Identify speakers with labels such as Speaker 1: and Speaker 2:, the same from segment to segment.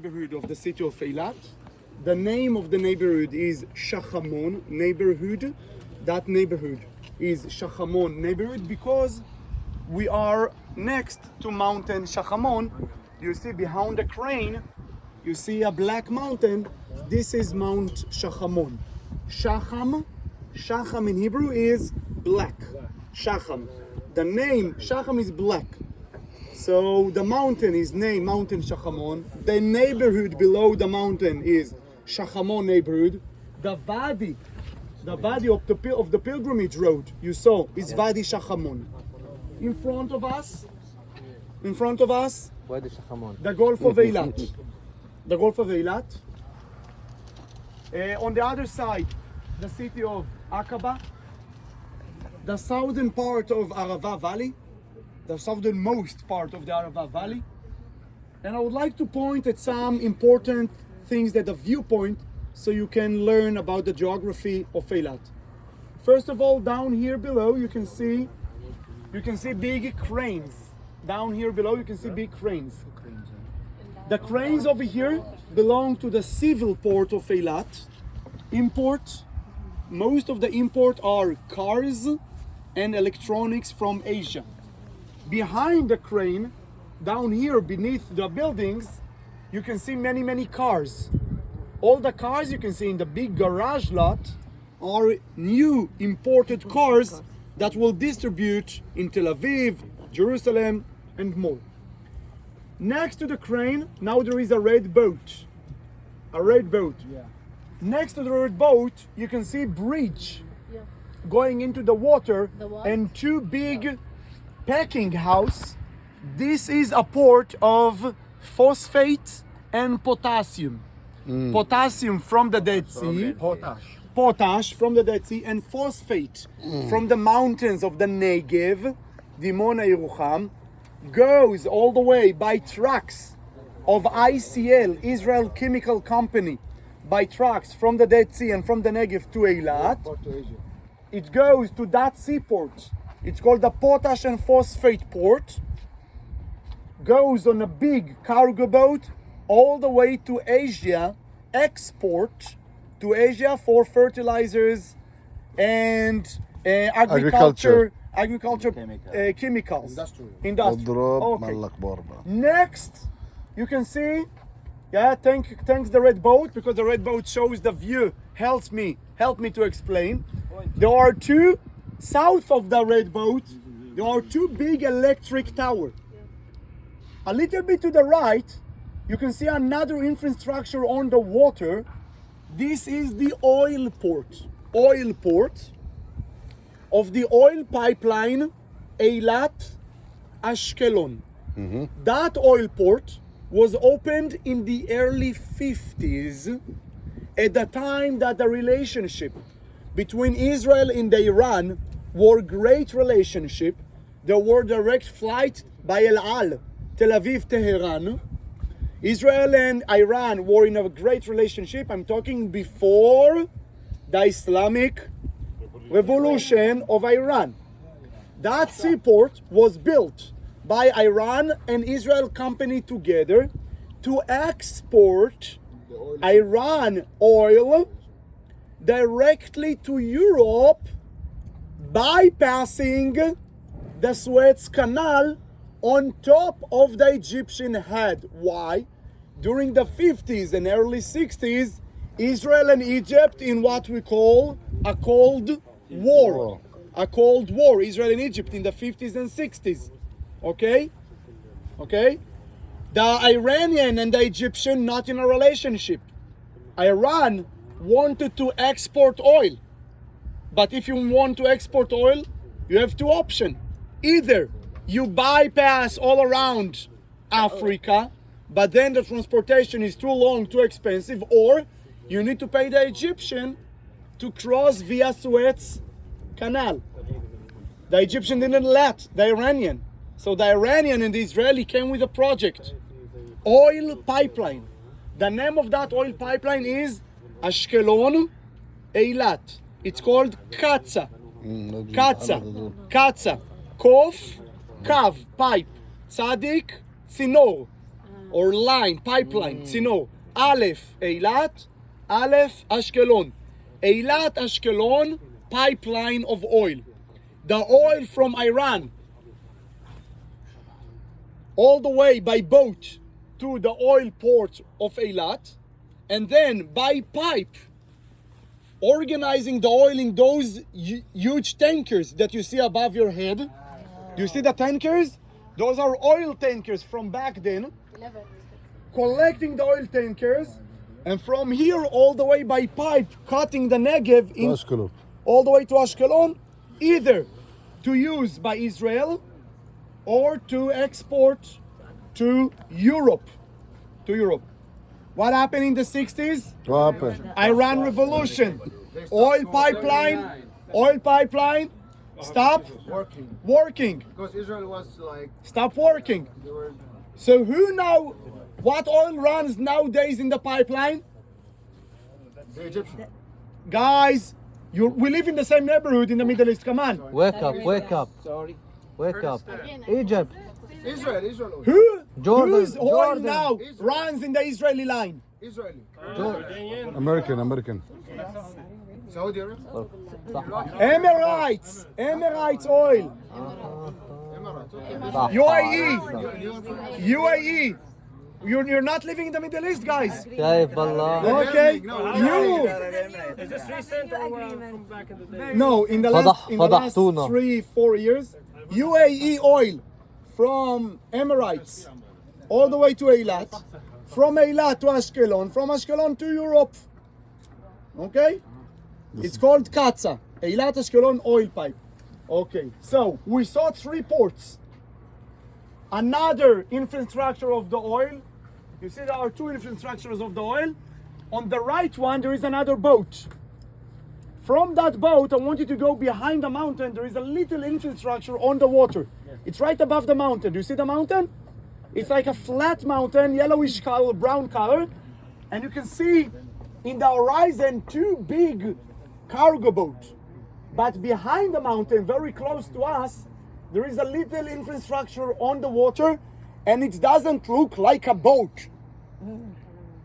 Speaker 1: Neighborhood of the city of Eilat. The name of the neighborhood is Shachamon neighborhood. That neighborhood is Shachamon neighborhood because we are next to mountain Shachamon. You see behind the crane, you see a black mountain. This is Mount Shachamon. Shacham in Hebrew is black. Shacham. The name Shacham is black. So the mountain is named Mountain Shachamon. The neighborhood below the mountain is Shachamon neighborhood. The Vadi of the pilgrimage road you saw is Vadi Shachamon. In front of us, the Gulf of Eilat. The Gulf of Eilat. On the other side, the city of Aqaba. The southern part of Arava Valley. The southernmost part of the Arava Valley. And I would like to point at some important things that the viewpoint so you can learn about the geography of Eilat. First of all, down here below you can see big cranes. Down here below you can see big cranes. The cranes over here belong to the civil port of Eilat. Most of the import are cars and electronics from Asia. Behind the crane, down here beneath the buildings, you can see many cars. All the cars you can see in the big garage lot are new imported cars that will distribute in Tel Aviv, Jerusalem, and more. Next to the crane, now there is a red boat.
Speaker 2: Yeah.
Speaker 1: Next to the red boat, you can see bridge going into the water and two big packing house. This is a port of phosphate and potassium. Potassium from the Dead Sea. Potash from the Dead Sea and phosphate from the mountains of the Negev, Dimona, Yerucham, goes all the way by trucks of ICL, Israel Chemical Company, by trucks from the Dead Sea and from the Negev to Eilat. It goes to that seaport. It's called the Potash and Phosphate Port. Goes on a big cargo boat all the way to Asia, export to Asia for fertilizers and agriculture chemicals. Industrial. Okay. Next, you can see, thanks the red boat, because the red boat shows the view, help me to explain. There are two, south of the red boat, there are two big electric towers. A little bit to the right, you can see another infrastructure on the water. This is the oil port of the oil pipeline Eilat Ashkelon. That oil port was opened in the early 50s at the time that the relationship between Israel and Iran were great relationship. There were direct flight by El Al, Tel Aviv, Tehran. Israel and Iran were in a great relationship. I'm talking before the Islamic Revolution of Iran. That seaport was built by Iran and Israel company together to export Iran oil directly to Europe, bypassing the Suez Canal on top of the Egyptian head. Why? During the 50s and early 60s, Israel and Egypt in what we call a Cold War. A Cold War, Israel and Egypt in the 50s and 60s. Okay? The Iranian and the Egyptian not in a relationship. Iran wanted to export oil. But if you want to export oil, you have two options. Either you bypass all around Africa, but then the transportation is too long, too expensive, or you need to pay the Egyptian to cross via Suez Canal. The Egyptian didn't let the Iranian. So the Iranian and the Israeli came with a project. Oil pipeline. The name of that oil pipeline is Ashkelon Eilat. It's called Katza. Kof, Kav, pipe. Tzadik, Tzinor. or line, pipeline, tzino. Aleph, Eilat, Aleph, Ashkelon. Eilat, Ashkelon, pipeline of oil. The oil from Iran, all the way by boat to the oil port of Eilat, and then by pipe, organizing the oil in those huge tankers that you see above your head. Do you see the tankers? Those are oil tankers from back then. Collecting the oil tankers, and from here all the way by pipe, cutting the Negev in all the way to Ashkelon, either to use by Israel or to export to Europe. What happened in the 60s?
Speaker 3: What happened?
Speaker 1: Iran Revolution. Oil pipeline, stop working.
Speaker 2: Because Israel was like,
Speaker 1: Stop working.
Speaker 2: they were
Speaker 1: So who now, what oil runs nowadays in the pipeline?
Speaker 2: the Egyptians.
Speaker 1: Guys, we live in the same neighborhood in the Middle East. Come on.
Speaker 4: Wake up.
Speaker 2: Sorry.
Speaker 4: Wake up. Egypt.
Speaker 2: Israel.
Speaker 1: Who?
Speaker 4: Jordan,
Speaker 1: Whose oil
Speaker 4: Jordan.
Speaker 1: now runs in the Israeli line?
Speaker 2: Israeli.
Speaker 3: American.
Speaker 2: Saudi Arabia.
Speaker 1: Emirates oil.
Speaker 2: Emirates. Okay.
Speaker 1: UAE. You're not living in the Middle East, guys.
Speaker 4: شايف بالله.
Speaker 1: Okay. You.
Speaker 5: Is this recent or from back in the day?
Speaker 1: No, in the last
Speaker 4: فضحتونا.
Speaker 1: 3-4 years, UAE oil from Emirates all the way to Eilat, from Eilat to Ashkelon, from Ashkelon to Europe. Okay? It's called Katza, Eilat Ashkelon oil pipe. Okay, so we saw 3 ports. Another infrastructure of the oil. You see there are 2 infrastructures of the oil. On the right one, there is another boat. From that boat, I want you to go behind the mountain. There is a little infrastructure on the water. It's right above the mountain. Do you see the mountain? It's like a flat mountain, yellowish color, brown color. And you can see in the horizon 2 big cargo boats. But behind the mountain, very close to us, there is a little infrastructure on the water, and it doesn't look like a boat.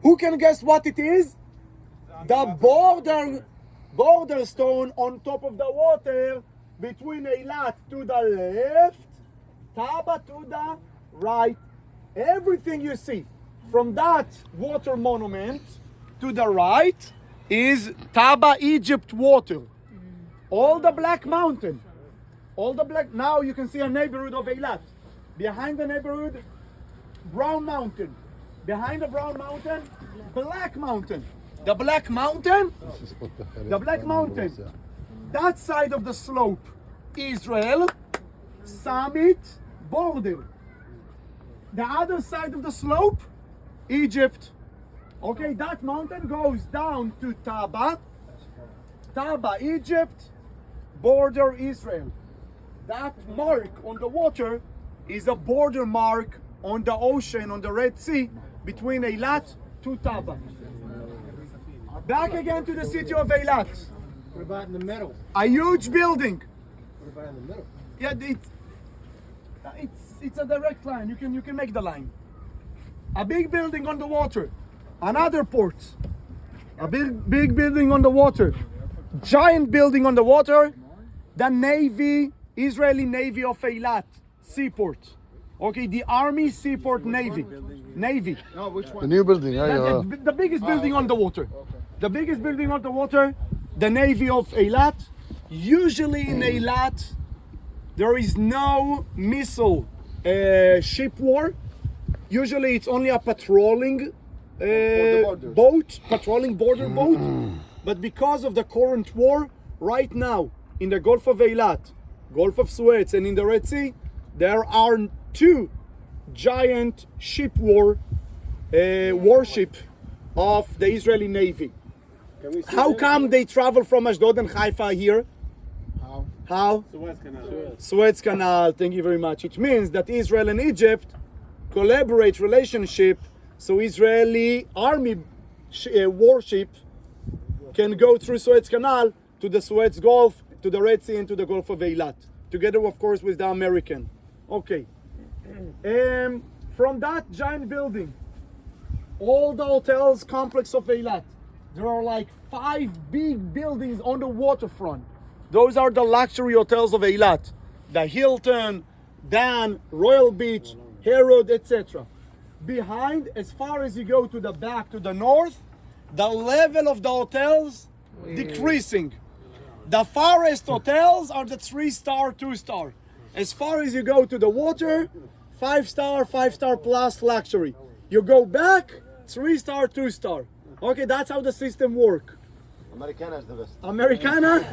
Speaker 1: Who can guess what it is? The border stone on top of the water between Eilat to the left, Taba to the right. Everything you see from that water monument to the right is Taba, Egypt water. All the black mountain. Now you can see a neighborhood of Eilat. Behind the neighborhood, brown mountain. Behind the brown mountain, black mountain. The black mountain, that side of the slope, Israel, summit, border. The other side of the slope, Egypt. Okay, that mountain goes down to Taba, Egypt, border Israel. That mark on the water is a border mark on the ocean, on the Red Sea, between Eilat to Taba. Back again to the city of Eilat.
Speaker 2: What about in the middle?
Speaker 1: A huge building.
Speaker 2: What about in the middle?
Speaker 1: Yeah, it's a direct line. You can make the line. A big building on the water. Another port. A big building on the water. Giant building on the water. The Navy, Israeli Navy of Eilat seaport. Okay, the Army Seaport Navy.
Speaker 2: No, which
Speaker 3: The
Speaker 2: one?
Speaker 3: new building.
Speaker 1: The biggest building on the water. The biggest building on the water, the Navy of Eilat. Usually in Eilat, there is no missile ship war. Usually it's only a patrolling boat, patrolling border boat. But because of the current war, right now, in the Gulf of Eilat, Gulf of Suez, and in the Red Sea, there are 2 giant ship warship of the Israeli Navy. How come they travel from Ashdod and Haifa here? How? Suez Canal, thank you very much. It means that Israel and Egypt collaborate relationship, so Israeli army warship can go through Suez Canal to the Suez Gulf, to the Red Sea, and to the Gulf of Eilat, together of course with the American. Okay. From that giant building all the hotels complex of Eilat. There are like 5 big buildings on the waterfront. Those are the luxury hotels of Eilat. The Hilton, Dan, Royal Beach, Herod, etc. Behind, as far as you go to the back, to the north, the level of the hotels decreasing. The farthest hotels are the 3-star, 2-star. As far as you go to the water, 5-star, 5-star plus luxury. You go back, 3-star, 2-star. Okay, that's how the system works.
Speaker 2: Americana is the best.
Speaker 1: Americana